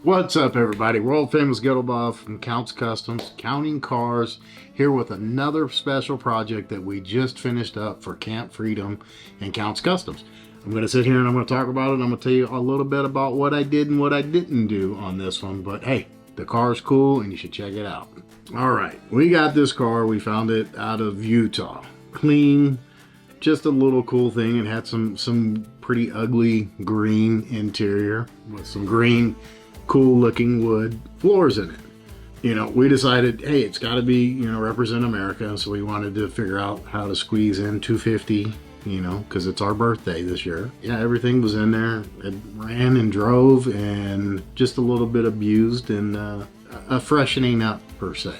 What's up, everybody? World famous Ghetto Buff from Counts Customs, counting cars, here with another special project that we just finished up for Camp Freedom and Counts Customs. I'm going to sit here and I'm going to talk about it. I'm going to tell you a little bit about what I did and what I didn't do on this one. But hey, the car's cool and you should check it out. All right, we got this car. We found it out of Utah. Clean, just a little cool thing. It had some pretty ugly green interior with some green cool looking wood floors in it. You know, we decided, hey, it's got to be, represent America. So we wanted to figure out how to squeeze in 250, because it's our birthday this year. Yeah, everything was in there. It ran and drove and just a little bit abused and a freshening up per se.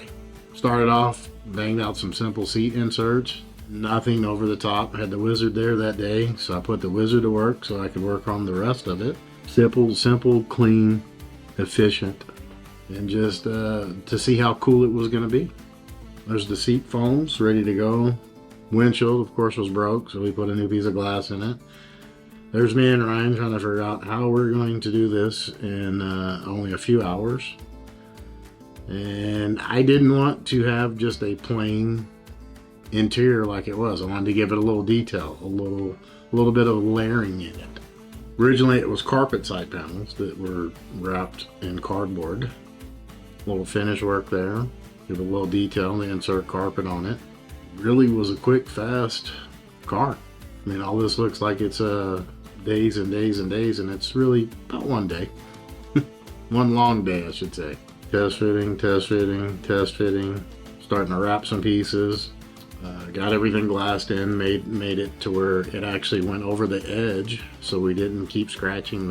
Started off, banged out some simple seat inserts. Nothing over the top. I had the Wizard there that day, so I put the Wizard to work so I could work on the rest of it. Simple, clean, efficient, and just to see how cool it was going to be. There's the seat foams ready to go. Windshield, of course, was broke, so we put a new piece of glass in it. There's me and Ryan trying to figure out how we're going to do this in only a few hours. And I didn't want to have just a plain interior like it was. I wanted to give it a little detail, a little bit of layering in it. Originally it was carpet side panels that were wrapped in cardboard. A little finish work there, give a little detail, and insert carpet on it. Really was a quick, fast car. I mean, all this looks like it's days and days and days, and it's really about one day. One long day, I should say. Test fitting, starting to wrap some pieces. Got everything glassed in, made it to where it actually went over the edge, so we didn't keep scratching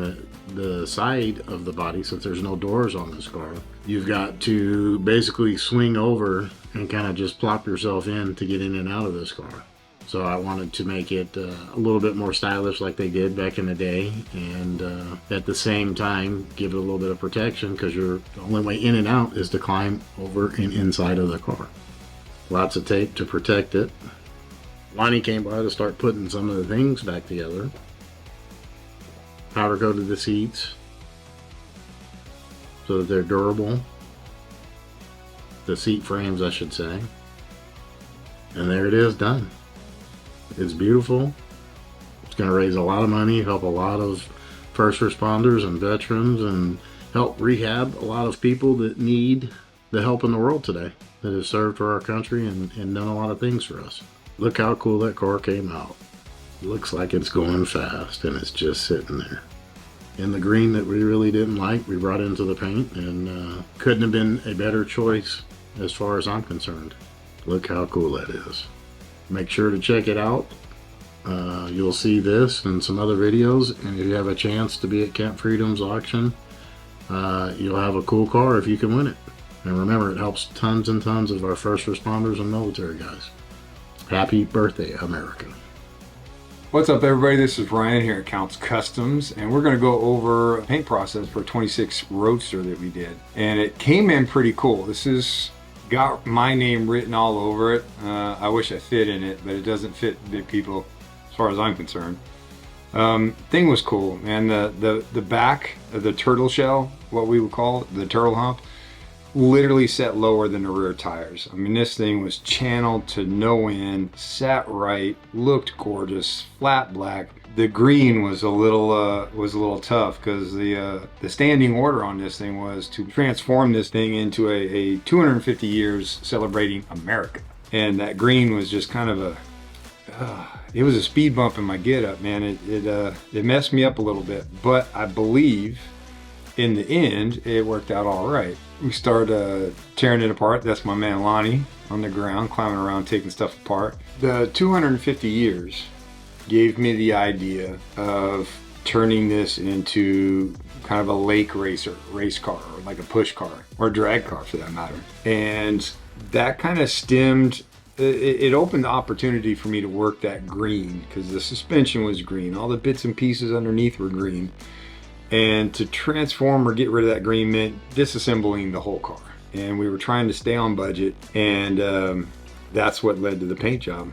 the side of the body since there's no doors on this car. You've got to basically swing over and kind of just plop yourself in to get in and out of this car. So I wanted to make it a little bit more stylish like they did back in the day, and at the same time give it a little bit of protection, because the only way in and out is to climb over and inside of the car. Lots of tape to protect it. Lonnie came by to start putting some of the things back together. Powder coated the seats so that they're durable. The seat frames, I should say. And there it is, done. It's beautiful. It's going to raise a lot of money, help a lot of first responders and veterans, and help rehab a lot of people that need the help in the world today, that have served for our country and done a lot of things for us. Look how cool that car came out. Looks like it's going fast, and it's just sitting there. In the green that we really didn't like, we brought into the paint, and couldn't have been a better choice as far as I'm concerned. Look how cool that is. Make sure to check it out. You'll see this and some other videos, and if you have a chance to be at Camp Freedom's auction, you'll have a cool car if you can win it. And remember, it helps tons and tons of our first responders and military guys. Happy birthday, America. What's up, everybody? This is Ryan here at Counts Customs, and we're going to go over a paint process for a 26 Roadster that we did. And it came in pretty cool. This has got my name written all over it. I wish I fit in it, but it doesn't fit big people as far as I'm concerned. Thing was cool, man. The back of the turtle shell, what we would call it, the turtle hump, literally set lower than the rear tires. I mean, this thing was channeled to no end, sat right, looked gorgeous, flat black. The green was a little tough, because the standing order on this thing was to transform this thing into a 250 years celebrating America. And that green was just kind of it was a speed bump in my get up, man. It messed me up a little bit, but I believe in the end it worked out all right. We started tearing it apart. That's my man Lonnie on the ground, climbing around, taking stuff apart. The 250 years gave me the idea of turning this into kind of a lake race car, or like a push car, or a drag car for that matter. And that kind of stemmed, it opened the opportunity for me to work that green, because the suspension was green, all the bits and pieces underneath were green. And to transform or get rid of that green meant disassembling the whole car. And we were trying to stay on budget, and that's what led to the paint job.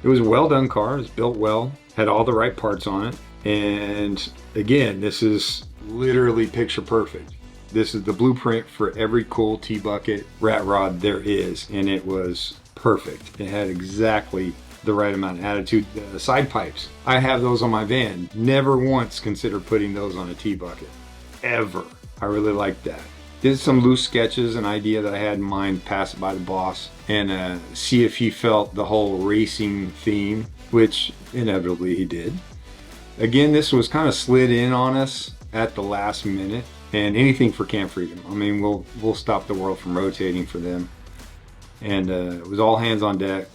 It was a well done car, it was built well, had all the right parts on it. And again, this is literally picture perfect. This is the blueprint for every cool T-bucket rat rod there is, and it was perfect. It had exactly the right amount of attitude. The side pipes, I have those on my van. Never once considered putting those on a T-bucket, ever. I really liked that. Did some loose sketches, an idea that I had in mind, pass it by the boss, and see if he felt the whole racing theme, which inevitably he did. Again, this was kind of slid in on us at the last minute, and anything for Camp Freedom. I mean, we'll stop the world from rotating for them. And it was all hands on deck,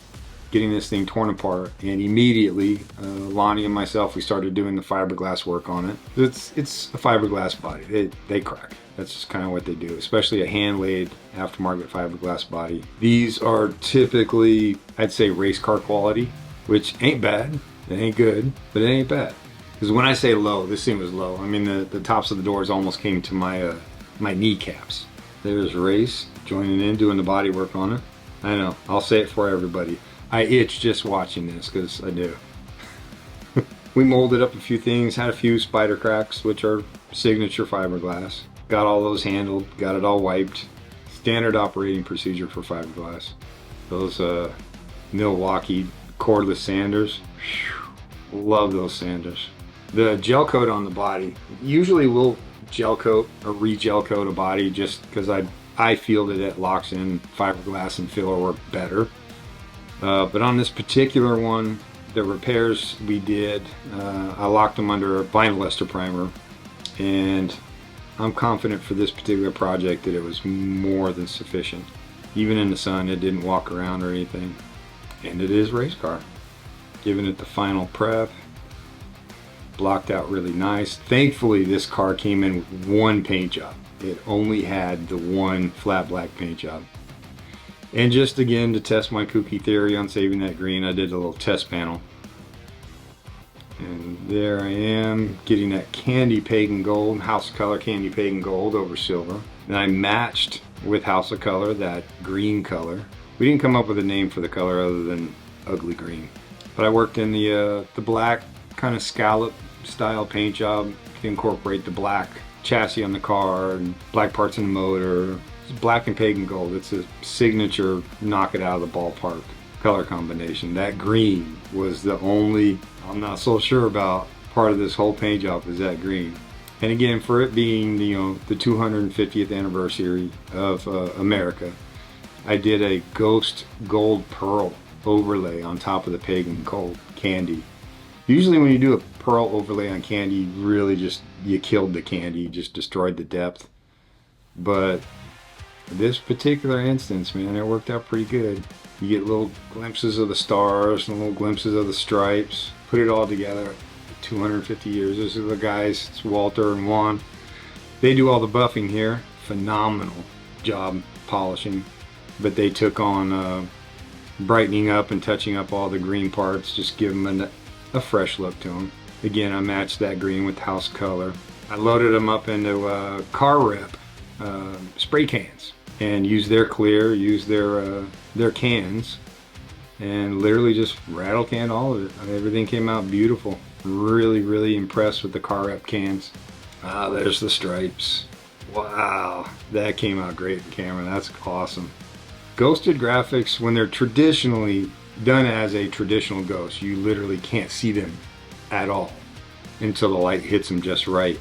getting this thing torn apart, and immediately Lonnie and myself, we started doing the fiberglass work on it. It's a fiberglass body. They crack. That's just kind of what they do, especially a hand-laid aftermarket fiberglass body. These are typically, I'd say, race car quality, which ain't bad. It ain't good, but it ain't bad. Because when I say low, this thing was low. I mean, the tops of the doors almost came to my kneecaps. There's Race joining in, doing the body work on it. I know, I'll say it for everybody. I itch just watching this, because I do. We molded up a few things, had a few spider cracks, which are signature fiberglass. Got all those handled, got it all wiped. Standard operating procedure for fiberglass. Those Milwaukee cordless sanders, whew, love those sanders. The gel coat on the body, usually we'll gel coat or re-gel coat a body just because I feel that it locks in fiberglass and filler work better. But on this particular one, the repairs we did, I locked them under a vinyl ester primer, and I'm confident for this particular project that it was more than sufficient. Even in the sun, it didn't walk around or anything. And it is race car. Giving it the final prep. Blocked out really nice. Thankfully, this car came in with one paint job. It only had the one flat black paint job. And just again, to test my kooky theory on saving that green, I did a little test panel. And there I am, getting that candy pagan gold, House of Color candy pagan gold over silver. And I matched with House of Color that green color. We didn't come up with a name for the color other than ugly green. But I worked in the black kind of scallop style paint job to incorporate the black chassis on the car and black parts in the motor. It's black and pagan gold. It's a signature knock it out of the ballpark color combination. That green was the only, I'm not so sure about, part of this whole paint job is that green. And again, for it being, you know, the 250th anniversary of America, I did a ghost gold pearl overlay on top of the pagan gold candy. Usually when you do a pearl overlay on candy, you really just, you killed the candy, you just destroyed the depth. But this particular instance, man, it worked out pretty good. You get little glimpses of the stars and little glimpses of the stripes. Put it all together. 250 years. This is the guys, it's Walter and Juan. They do all the buffing here. Phenomenal job polishing. But they took on brightening up and touching up all the green parts. Just give them a fresh look to them. Again, I matched that green with House Color. I loaded them up into car rep spray cans and used their clear, used their cans, and literally just rattle canned all of it. Everything came out beautiful. Really, really impressed with the car rep cans. Ah, there's the stripes. Wow, that came out great in camera. That's awesome. Ghosted graphics, when they're traditionally done as a traditional ghost, you literally can't see them at all until the light hits them just right.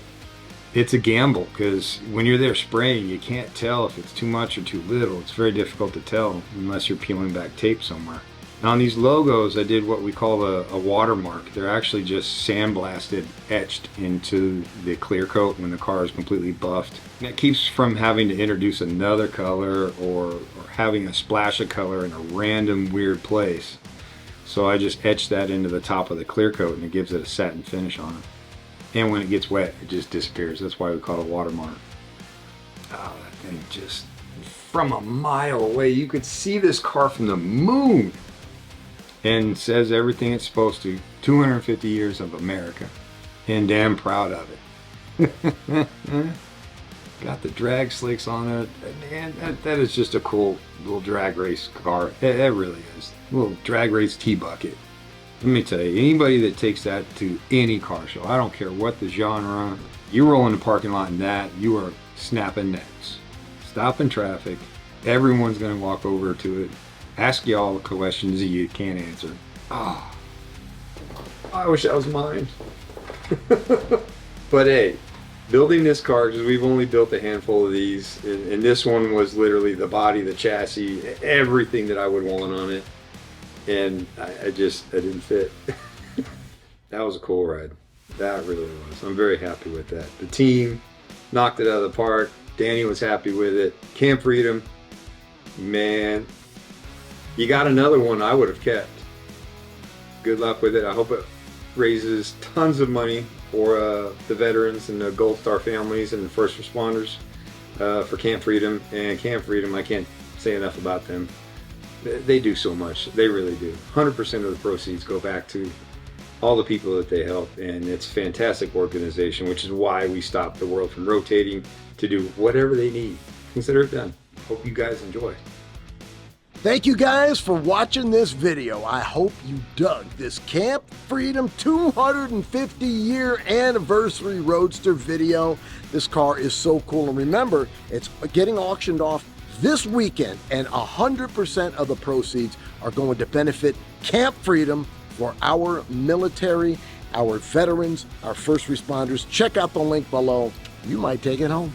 It's a gamble because when you're there spraying, you can't tell if it's too much or too little. It's very difficult to tell unless you're peeling back tape somewhere. Now on these logos, I did what we call a watermark. They're actually just sandblasted, etched into the clear coat when the car is completely buffed. And it keeps from having to introduce another color or having a splash of color in a random weird place. So I just etched that into the top of the clear coat and it gives it a satin finish on it. And when it gets wet, it just disappears. That's why we call it a watermark. Oh, that thing just, from a mile away, you could see this car from the moon. And says everything it's supposed to. 250 years of America. And damn proud of it. Got the drag slicks on it. Man, that is just a cool little drag race car. It really is. A little drag race T-bucket. Let me tell you, anybody that takes that to any car show, I don't care what the genre, you roll in the parking lot in that, you are snapping necks, stopping traffic. Everyone's going to walk over to it, ask you all the questions that you can't answer. Oh, I wish that was mine. But hey, building this car, because we've only built a handful of these, and this one was literally the body, the chassis, everything that I would want on it. And I didn't fit. That was a cool ride. That really was. I'm very happy with that. The team knocked it out of the park. Danny was happy with it. Camp Freedom, man, you got another one I would have kept. Good luck with it. I hope it raises tons of money for the veterans and the Gold Star families and the first responders for Camp Freedom. And Camp Freedom, I can't say enough about them. They do so much. They really do. 100% of the proceeds go back to all the people that they help, and it's a fantastic organization, which is why we stop the world from rotating to do whatever they need. Consider it done. Hope you guys enjoy. Thank you guys for watching this video. I hope you dug this Camp Freedom 250 year anniversary Roadster video. This car is so cool, and remember, it's getting auctioned off this weekend, and 100% of the proceeds are going to benefit Camp Freedom for our military, our veterans, our first responders. Check out the link below. You might take it home.